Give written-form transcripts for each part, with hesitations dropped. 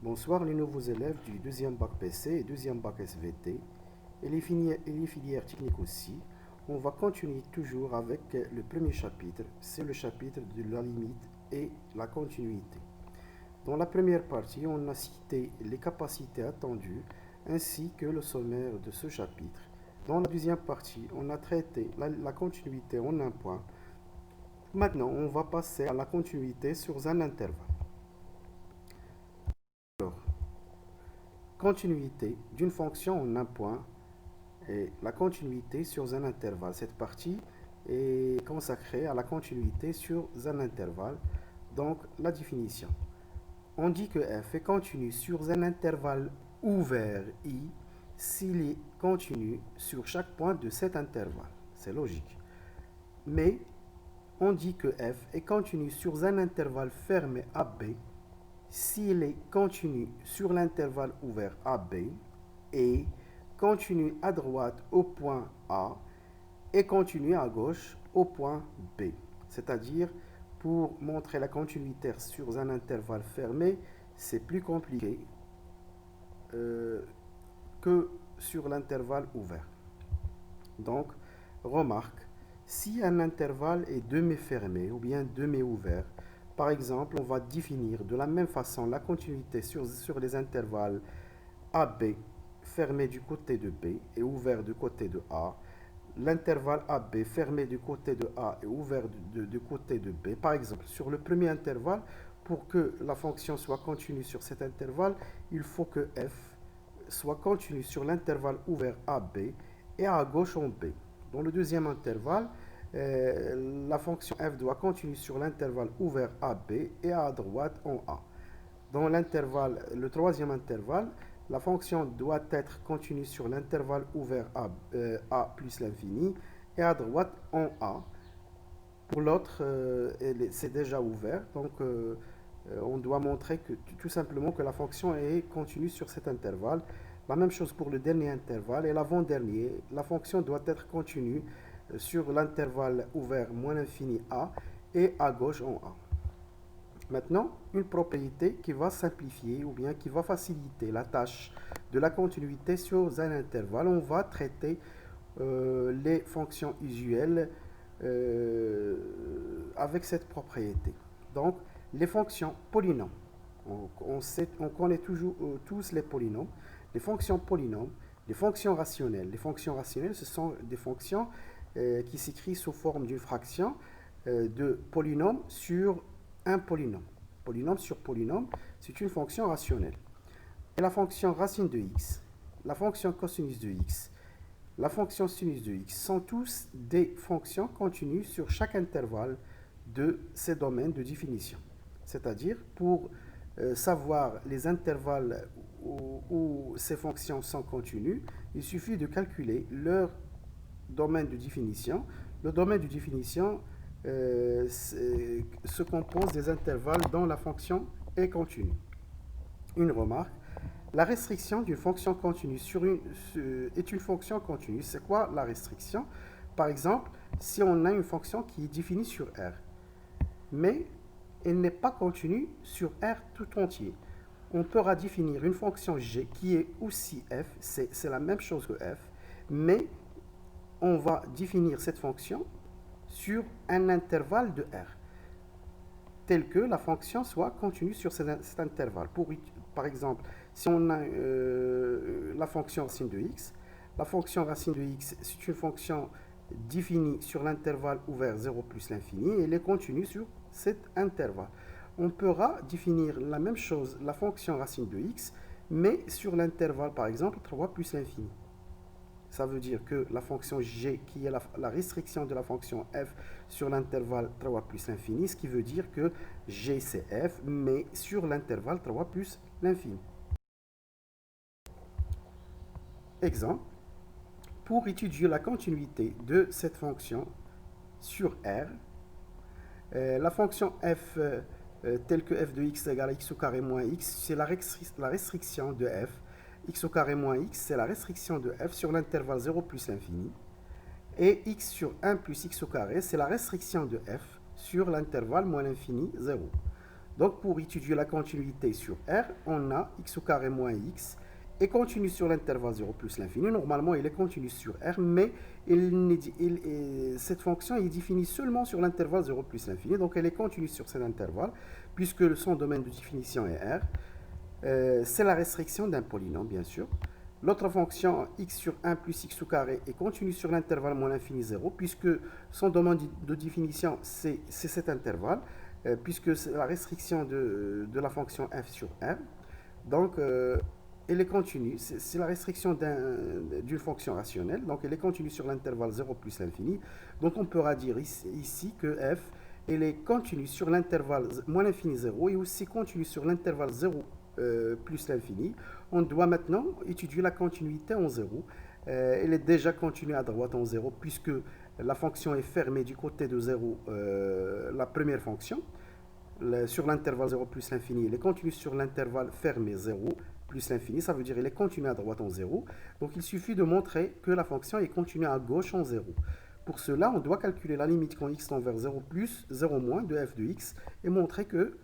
Bonsoir les nouveaux élèves du deuxième bac PC et deuxième bac SVT et les filières techniques aussi. On va continuer toujours avec le premier chapitre, c'est le chapitre de la limite et la continuité. Dans la première partie, on a cité les capacités attendues ainsi que le sommaire de ce chapitre. Dans la deuxième partie, on a traité la continuité en un point. Maintenant, on va passer à la continuité sur un intervalle. Alors, continuité d'une fonction en un point et la continuité sur un intervalle. Cette partie est consacrée à la continuité sur un intervalle. Donc, la définition. On dit que f est continu sur un intervalle ouvert i s'il est continu sur chaque point de cet intervalle. C'est logique. Mais on dit que f est continu sur un intervalle fermé AB s'il est continu sur l'intervalle ouvert AB et continue à droite au point A et continue à gauche au point B. C'est-à-dire, pour montrer la continuité sur un intervalle fermé, c'est plus compliqué que sur l'intervalle ouvert. Donc, remarque, si un intervalle est demi-fermé ou bien demi-ouvert, par exemple, on va définir de la même façon la continuité sur les intervalles AB fermé du côté de B et ouvert du côté de A, l'intervalle AB fermé du côté de A et ouvert du côté de B. Par exemple, sur le premier intervalle, pour que la fonction soit continue sur cet intervalle, il faut que f soit continue sur l'intervalle ouvert AB et à gauche en B. Dans le deuxième intervalle, la fonction f doit continuer sur l'intervalle ouvert AB et à droite en A. Dans le troisième intervalle, la fonction doit être continue sur l'intervalle ouvert A plus l'infini et à droite en A. Pour l'autre, c'est déjà ouvert, donc on doit montrer que tout simplement que la fonction est continue sur cet intervalle. La même chose pour le dernier intervalle et l'avant-dernier. La fonction doit être continue sur l'intervalle ouvert moins l'infini A et à gauche en A. Maintenant, une propriété qui va simplifier ou bien qui va faciliter la tâche de la continuité sur un intervalle. On va traiter les fonctions usuelles avec cette propriété. Donc, les fonctions polynômes. On connaît toujours, tous les polynômes. Les fonctions polynômes, les fonctions rationnelles. Les fonctions rationnelles, ce sont des fonctions qui s'écrivent sous forme d'une fraction de polynôme sur un polynôme. Polynôme sur polynôme, c'est une fonction rationnelle. Et la fonction racine de x, la fonction cosinus de x, la fonction sinus de x sont tous des fonctions continues sur chaque intervalle de ces domaines de définition. C'est-à-dire, pour savoir les intervalles où ces fonctions sont continues, il suffit de calculer leur domaine de définition. Le domaine de définition se compose des intervalles dont la fonction est continue. Une remarque, la restriction d'une fonction continue est une fonction continue. C'est quoi la restriction? Par exemple, si on a une fonction qui est définie sur R, mais elle n'est pas continue sur R tout entier. On pourra définir une fonction g qui est aussi f, c'est la même chose que f, mais on va définir cette fonction sur un intervalle de R, tel que la fonction soit continue sur cet intervalle. Par exemple, si on a la fonction racine de x, la fonction racine de x, c'est une fonction définie sur l'intervalle ouvert 0 plus l'infini, et elle est continue sur cet intervalle. On pourra définir la même chose, la fonction racine de x, mais sur l'intervalle, par exemple, 3 plus l'infini. Ça veut dire que la fonction g, qui est la restriction de la fonction f sur l'intervalle 3 plus l'infini, ce qui veut dire que g c'est f, mais sur l'intervalle 3 plus l'infini. Exemple, pour étudier la continuité de cette fonction sur R, la fonction f telle que f de x égale x au carré moins x, c'est la restriction de f. X au carré moins x, c'est la restriction de f sur l'intervalle 0 plus l'infini. Et x sur 1 plus x au carré, c'est la restriction de f sur l'intervalle moins l'infini 0. Donc pour étudier la continuité sur R, on a x au carré moins x est continu sur l'intervalle 0 plus l'infini. Normalement, il est continu sur R, mais cette fonction est définie seulement sur l'intervalle 0 plus l'infini. Donc elle est continue sur cet intervalle, puisque son domaine de définition est R. C'est la restriction d'un polynôme, bien sûr. L'autre fonction x sur 1 plus x au carré est continue sur l'intervalle moins l'infini 0, puisque son domaine de définition, c'est cet intervalle, puisque c'est la restriction de la fonction f sur R. Donc, elle est continue, c'est la restriction d'une fonction rationnelle, donc elle est continue sur l'intervalle 0 plus l'infini. Donc, on pourra dire ici que f, elle est continue sur l'intervalle moins l'infini 0 et aussi continue sur l'intervalle 0 plus l'infini. On doit maintenant étudier la continuité en 0. Elle est déjà continue à droite en 0 puisque la fonction est fermée du côté de 0, la première fonction. Sur l'intervalle 0 plus l'infini, elle est continue sur l'intervalle fermé 0 plus l'infini. Ça veut dire qu'elle est continue à droite en 0. Donc il suffit de montrer que la fonction est continue à gauche en 0. Pour cela, on doit calculer la limite quand x tend vers 0 plus 0 moins de f de x et montrer que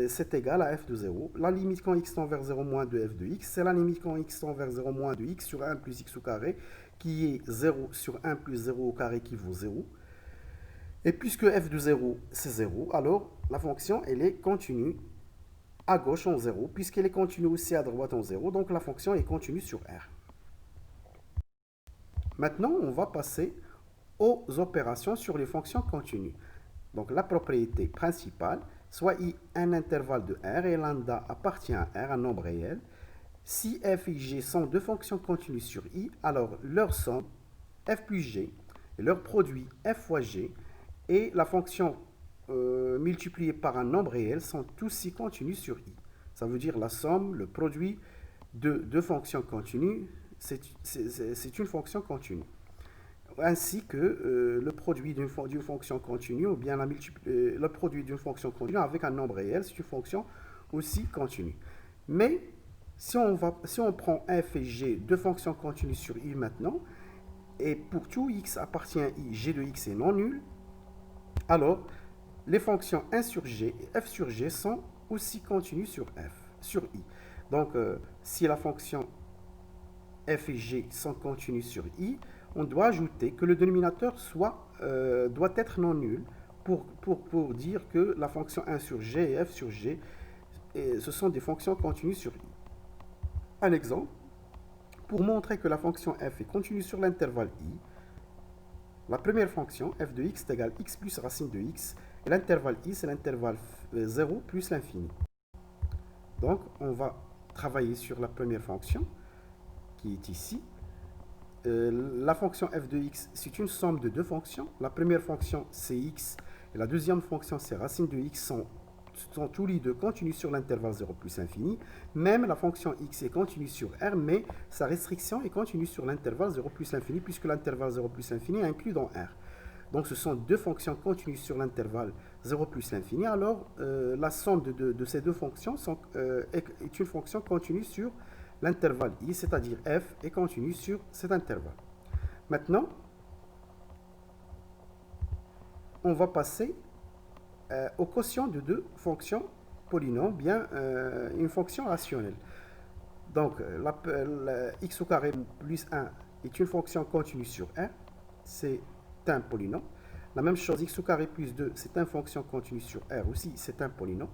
c'est égal à f de 0. La limite quand x tend vers 0 moins de f de x, c'est la limite quand x tend vers 0 moins de x sur 1 plus x au carré, qui est 0 sur 1 plus 0 au carré qui vaut 0. Et puisque f de 0, c'est 0, alors la fonction, elle est continue à gauche en 0, puisqu'elle est continue aussi à droite en 0, donc la fonction est continue sur R. Maintenant, on va passer aux opérations sur les fonctions continues. Donc la propriété principale, soit i un intervalle de R et lambda appartient à R, un nombre réel. Si f et g sont deux fonctions continues sur i, alors leur somme, f plus g, et leur produit, f fois g, et la fonction multipliée par un nombre réel sont aussi continus sur i. Ça veut dire la somme, le produit de deux fonctions continues, c'est une fonction continue. Ainsi que le produit d'une fonction continue ou bien le produit d'une fonction continue avec un nombre réel, c'est une fonction aussi continue. Mais si on prend f et g, deux fonctions continues sur i maintenant, et pour tout x appartient à i, g de x est non nul, alors les fonctions 1 sur g et f sur g sont aussi continues sur i. Donc, si la fonction f et g sont continues sur i, on doit ajouter que le dénominateur doit être non nul pour dire que la fonction 1 sur g et f sur g, ce sont des fonctions continues sur i. Un exemple, pour montrer que la fonction f est continue sur l'intervalle i, la première fonction, f de x est égale x plus racine de x, et l'intervalle i, c'est l'intervalle 0 plus l'infini. Donc, on va travailler sur la première fonction, qui est ici. La fonction f de x, c'est une somme de deux fonctions. La première fonction, c'est x, et la deuxième fonction, c'est racine de x, sont tous les deux continus sur l'intervalle 0 plus infini. Même la fonction x est continue sur R, mais sa restriction est continue sur l'intervalle 0 plus l'infini, puisque l'intervalle 0 plus l'infini est inclus dans R. Donc ce sont deux fonctions continues sur l'intervalle 0 plus l'infini. Alors la somme de ces deux fonctions est une fonction continue sur l'intervalle i, c'est-à-dire f est continue sur cet intervalle. Maintenant, on va passer au quotient de deux fonctions polynômes, bien une fonction rationnelle. Donc, x au carré plus 1 est une fonction continue sur R, c'est un polynôme. La même chose, x au carré plus 2, c'est une fonction continue sur R aussi, c'est un polynôme.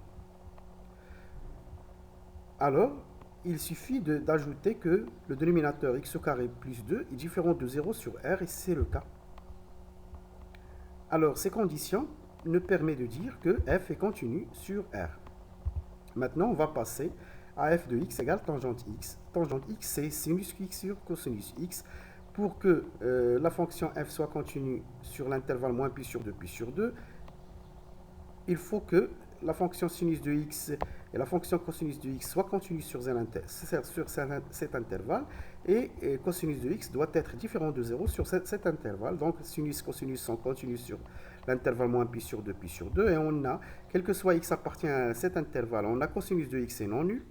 Alors, il suffit d'ajouter que le dénominateur x au carré plus 2 est différent de 0 sur R, et c'est le cas. Alors, ces conditions nous permettent de dire que f est continu sur R. Maintenant, on va passer à f de x égale tangente x. Tangente x, c'est sinus x sur cosinus x. Pour que la fonction f soit continue sur l'intervalle moins pi sur 2 pi sur 2, il faut que la fonction sinus de x et la fonction cosinus de x soient continues sur cet intervalle, et cosinus de x doit être différent de 0 sur cet intervalle. Donc sinus et cosinus sont continus sur l'intervalle moins pi sur 2 pi sur 2, et on a, quel que soit x appartient à cet intervalle, on a cosinus de x est non nul,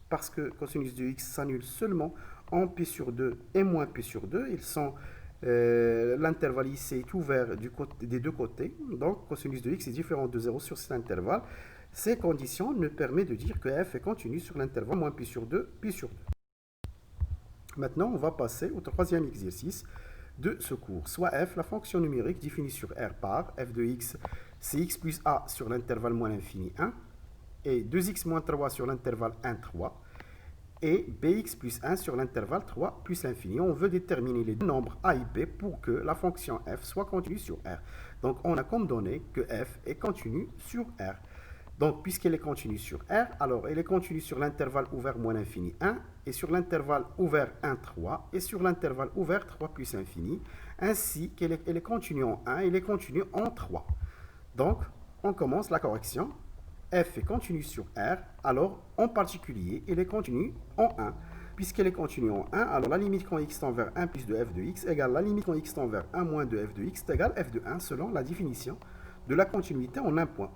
parce que cosinus de x s'annule seulement en pi sur 2 et moins pi sur 2. L'intervalle ici est ouvert des deux côtés, donc cosinus de x est différent de 0 sur cet intervalle. Ces conditions nous permettent de dire que f est continu sur l'intervalle moins pi sur 2, pi sur 2. Maintenant, on va passer au troisième exercice de ce cours. Soit f, la fonction numérique définie sur R par f de x, c'est x plus a sur l'intervalle moins l'infini 1, et 2x moins 3 sur l'intervalle 1, 3, et bx plus 1 sur l'intervalle 3 plus l'infini. On veut déterminer les deux nombres a et b pour que la fonction f soit continue sur R. Donc, on a comme donné que f est continue sur R. Donc, puisqu'elle est continue sur R, alors elle est continue sur l'intervalle ouvert moins l'infini 1, et sur l'intervalle ouvert 1, 3, et sur l'intervalle ouvert 3 plus infini, ainsi qu'elle est continue en 1, et elle est continue en 3. Donc, on commence la correction. F est continue sur R, alors en particulier, elle est continue en 1. Puisqu'elle est continue en 1, alors la limite quand x tend vers 1 plus de f de x égale la limite quand x tend vers 1 moins de f de x égale f de 1 selon la définition de la continuité en un point.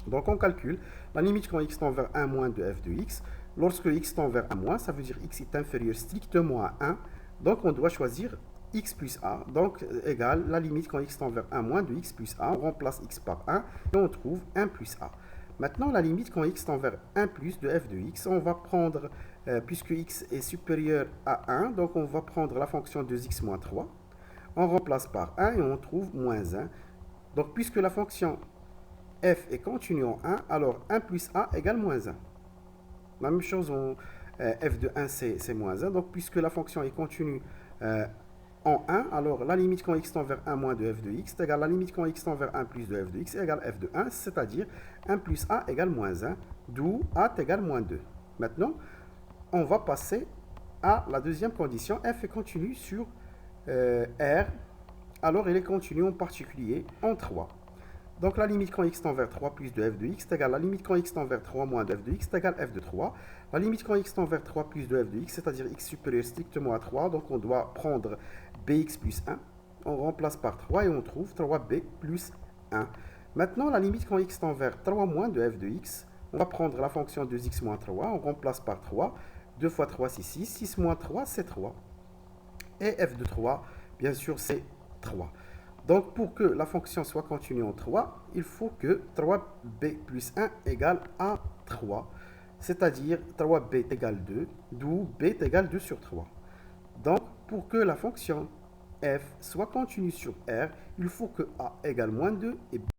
Donc on calcule la limite quand x tend vers 1 moins de f de x. Lorsque x tend vers 1 moins, ça veut dire x est inférieur strictement à 1. Donc on doit choisir x plus a, donc égale la limite quand x tend vers 1 moins de x plus a. On remplace x par 1 et on trouve 1 plus a. Maintenant, la limite quand x tend vers 1 plus de f de x, on va prendre, puisque x est supérieur à 1, donc on va prendre la fonction de x moins 3. On remplace par 1 et on trouve moins 1. Donc puisque la fonction f est continue en 1, alors 1 plus a égale moins 1. La même chose, f de 1 c'est moins 1. Donc puisque la fonction est continue en 1, alors la limite quand x tend vers 1 moins de f de x égale la limite quand x tend vers 1 plus de f de x égale f de 1, c'est-à-dire 1 plus a égale moins 1, d'où a égale moins 2. Maintenant, on va passer à la deuxième condition. F est continue sur R, alors elle est continue en particulier en 3. Donc la limite quand x tend vers 3 plus de f de x égale la limite quand x tend vers 3 moins de f de x égale f de 3. La limite quand x tend vers 3 plus de f de x, c'est-à-dire x supérieur strictement à 3, donc on doit prendre bx plus 1. On remplace par 3 et on trouve 3b plus 1. Maintenant, la limite quand x tend vers 3 moins de f de x, on va prendre la fonction de x moins 3, on remplace par 3. 2 fois 3, c'est 6. 6 moins 3, c'est 3. Et f de 3, bien sûr, c'est 3. Donc, pour que la fonction soit continue en 3, il faut que 3b plus 1 égale à 3. C'est-à-dire 3b égale 2, d'où b égale 2 sur 3. Donc, pour que la fonction f soit continue sur R, il faut que a égale moins 2 et b